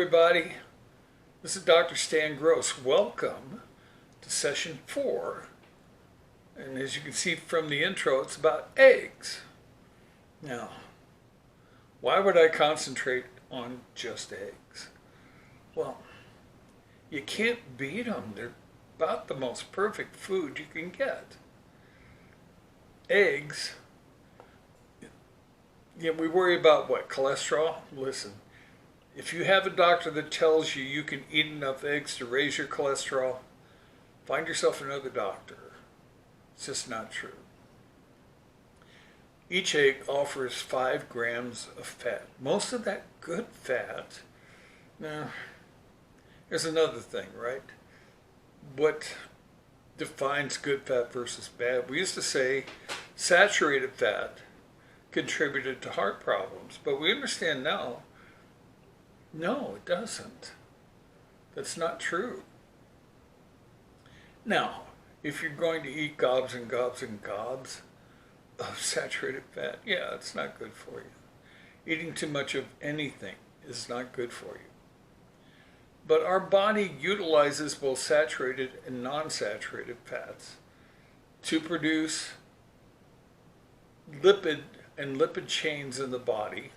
everybody. This is Dr. Stan Gross. Welcome to session 4. And as you can see from the intro, it's about eggs. Now, why would I concentrate on just eggs? Well, you can't beat them. They're about the most perfect food you can get. Eggs, we worry about what? Cholesterol? Listen. If you have a doctor that tells you you can eat enough eggs to raise your cholesterol, find yourself another doctor. It's just not true. Each egg offers 5 grams of fat. Most of that good fat. Now, here's another thing, right? What defines good fat versus bad? We used to say saturated fat contributed to heart problems, but we understand now, no, it doesn't. That's not true. Now, if you're going to eat gobs and gobs and gobs of saturated fat, yeah, it's not good for you. Eating too much of anything is not good for you. But our body utilizes both saturated and non-saturated fats to produce lipid and lipid chains in the body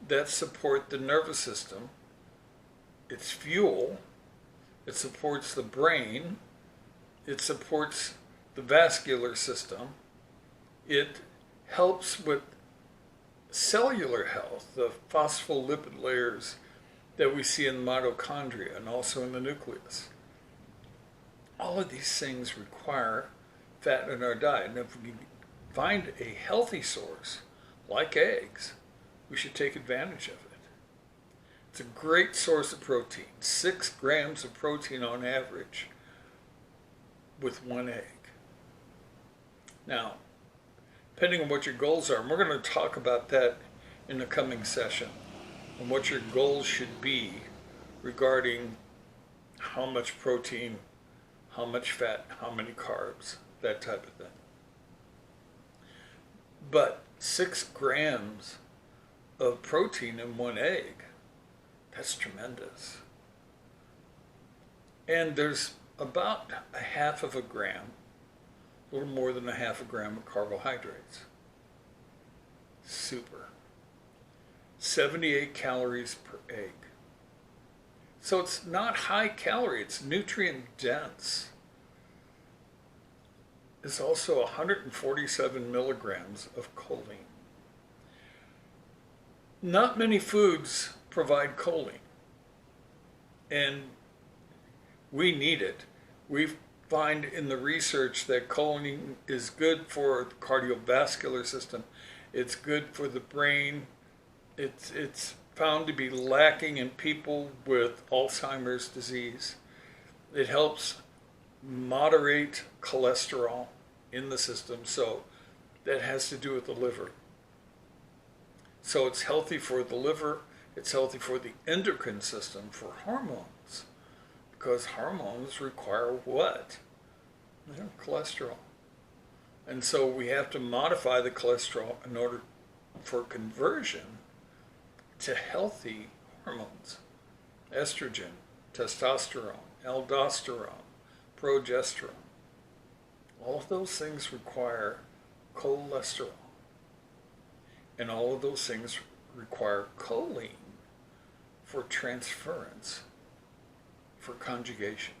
that support the nervous system. It's fuel. It supports the brain. It supports the vascular system. It helps with cellular health, the phospholipid layers that we see in the mitochondria and also in the nucleus. All of these things require fat in our diet. And if we find a healthy source, like eggs, we should take advantage of it. It's a great source of protein, 6 grams of protein on average with 1 egg. Now, depending on what your goals are, and we're going to talk about that in the coming session, and what your goals should be regarding how much protein, how much fat, how many carbs, that type of thing. But 6 grams of protein in 1 egg, that's tremendous. And there's about a half of a gram, a little more than a half a gram of carbohydrates. Super. 78 calories per egg. So it's not high calorie, it's nutrient dense. It's also 147 milligrams of choline. Not many foods provide choline, and we need it. We find in the research that choline is good for the cardiovascular system. It's good for the brain. It's found to be lacking in people with Alzheimer's disease. It helps moderate cholesterol in the system, so that has to do with the liver. So it's healthy for the liver, it's healthy for the endocrine system, for hormones, because hormones require what? Cholesterol. And so we have to modify the cholesterol in order for conversion to healthy hormones. Estrogen, testosterone, aldosterone, progesterone. All of those things require cholesterol. And all of those things require choline for transference, for conjugation.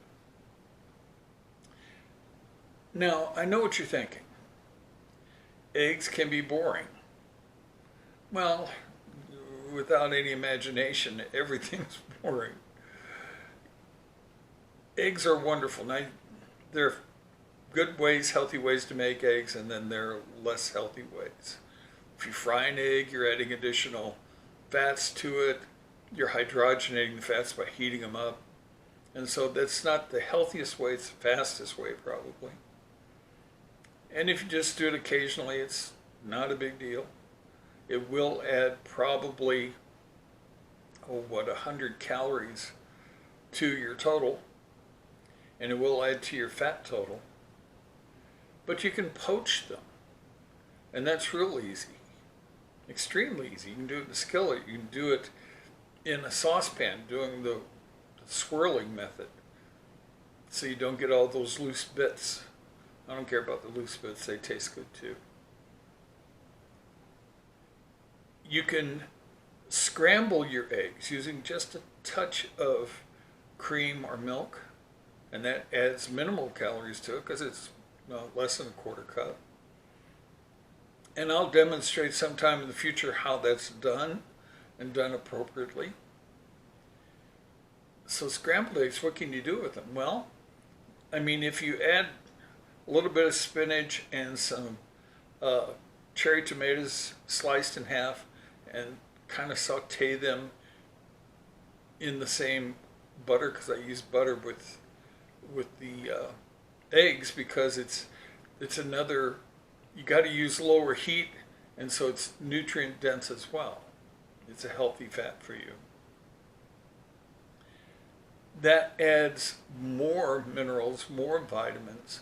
Now, I know what you're thinking. Eggs can be boring. Well, without any imagination, everything's boring. Eggs are wonderful. Now, there are good ways, healthy ways to make eggs, and then there are less healthy ways. If you fry an egg, you're adding additional fats to it. You're hydrogenating the fats by heating them up. And so that's not the healthiest way, it's the fastest way probably. And if you just do it occasionally, it's not a big deal. It will add probably, 100 calories to your total. And it will add to your fat total. But you can poach them. And that's real easy. Extremely easy. You can do it in a skillet. You can do it in a saucepan doing the swirling method, so you don't get all those loose bits. I don't care about the loose bits, they taste good too. You can scramble your eggs using just a touch of cream or milk, and that adds minimal calories to it because it's less than a quarter cup. And I'll demonstrate sometime in the future how that's done and done appropriately. So scrambled eggs, what can you do with them? Well, I mean, if you add a little bit of spinach and some cherry tomatoes sliced in half and kind of saute them in the same butter, because I use butter with the eggs, because it's another, you got to use lower heat, and so it's nutrient dense as well. It's a healthy fat for you. That adds more minerals, more vitamins,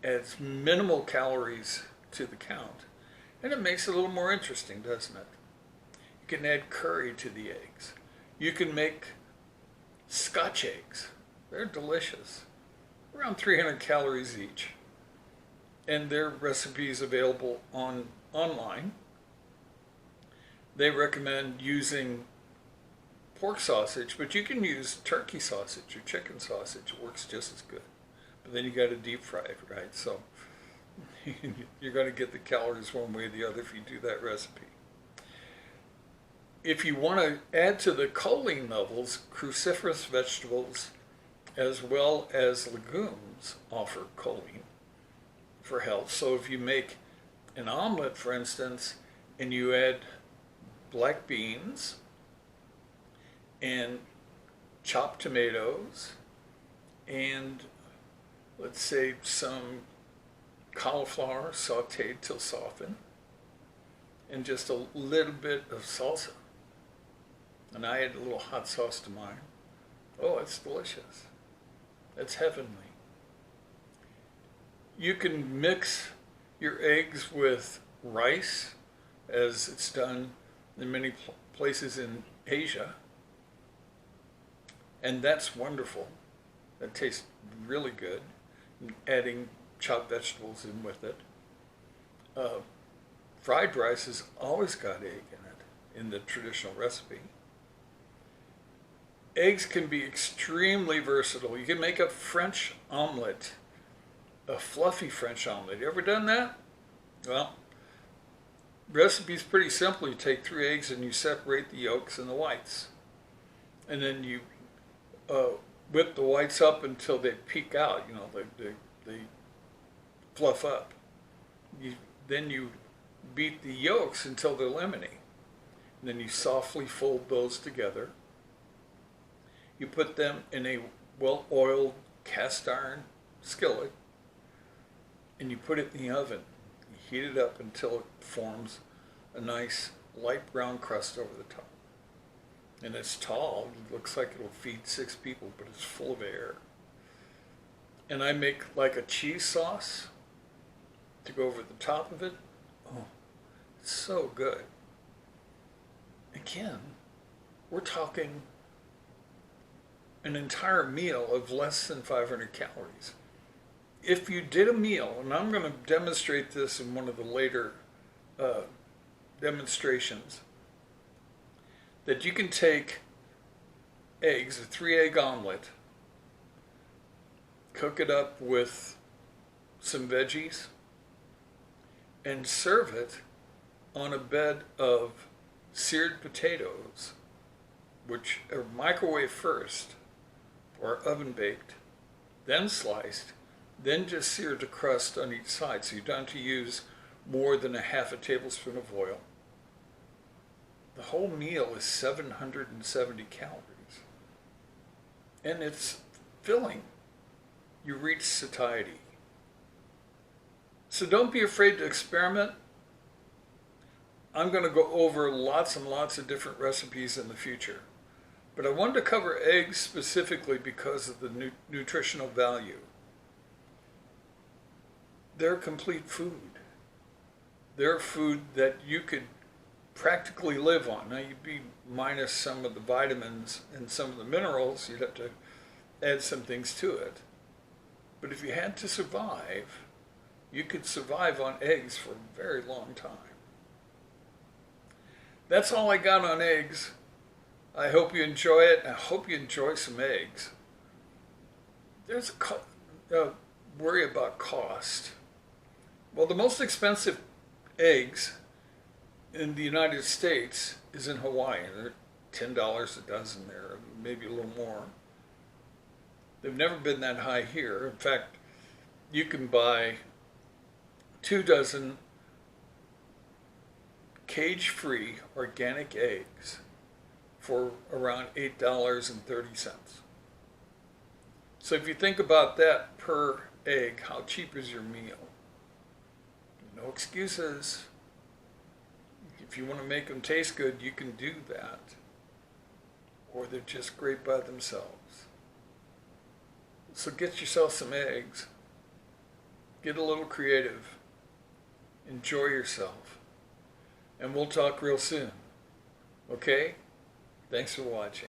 adds minimal calories to the count, and it makes it a little more interesting, doesn't it? You can add curry to the eggs. You can make Scotch eggs. They're delicious. Around 300 calories each. And their recipes available online. They recommend using pork sausage, but you can use turkey sausage or chicken sausage. It works just as good. But then you got to deep fry it, right? So you're going to get the calories one way or the other if you do that recipe. If you want to add to the choline levels, cruciferous vegetables as well as legumes offer choline for health. So if you make an omelet, for instance, and you add black beans and chopped tomatoes and, let's say, some cauliflower sauteed till softened, and just a little bit of salsa, and I add a little hot sauce to mine. Oh, it's delicious. It's heavenly. You can mix your eggs with rice, as it's done in many places in Asia, and that's wonderful. That tastes really good. Adding chopped vegetables in with it. Fried rice has always got egg in it in the traditional recipe. Eggs can be extremely versatile. You can make a French omelet, a fluffy French omelet. You ever done that? Well, recipe's pretty simple. You take 3 eggs and you separate the yolks and the whites. And then you whip the whites up until they peek out, they fluff up. Then you beat the yolks until they're lemony. And then you softly fold those together. You put them in a well-oiled cast iron skillet, and you put it in the oven. You heat it up until it forms a nice light brown crust over the top. And it's tall. It looks like it'll feed 6 people, but it's full of air. And I make like a cheese sauce to go over the top of it. Oh, it's so good. Again, we're talking an entire meal of less than 500 calories. If you did a meal, and I'm going to demonstrate this in one of the later demonstrations, that you can take eggs, a 3-egg omelet, cook it up with some veggies, and serve it on a bed of seared potatoes, which are microwaved first, or oven baked, then sliced, then just seared to crust on each side. So you don't have to use more than a half a tablespoon of oil. The whole meal is 770 calories. And it's filling. You reach satiety. So don't be afraid to experiment. I'm going to go over lots and lots of different recipes in the future. But I wanted to cover eggs specifically because of the nutritional value. They're complete food. They're food that you could practically live on. Now you'd be minus some of the vitamins and some of the minerals, you'd have to add some things to it. But if you had to survive, you could survive on eggs for a very long time. That's all I got on eggs. I hope you enjoy it, and I hope you enjoy some eggs. There's a worry about cost. Well, the most expensive eggs in the United States is in Hawaii. They're $10 a dozen there, maybe a little more. They've never been that high here. In fact, you can buy 2 dozen cage-free organic eggs for around $8.30. So if you think about that per egg, how cheap is your meal? No excuses. If you want to make them taste good, you can do that. Or they're just great by themselves. So get yourself some eggs. Get a little creative. Enjoy yourself. And we'll talk real soon. Okay? Thanks for watching.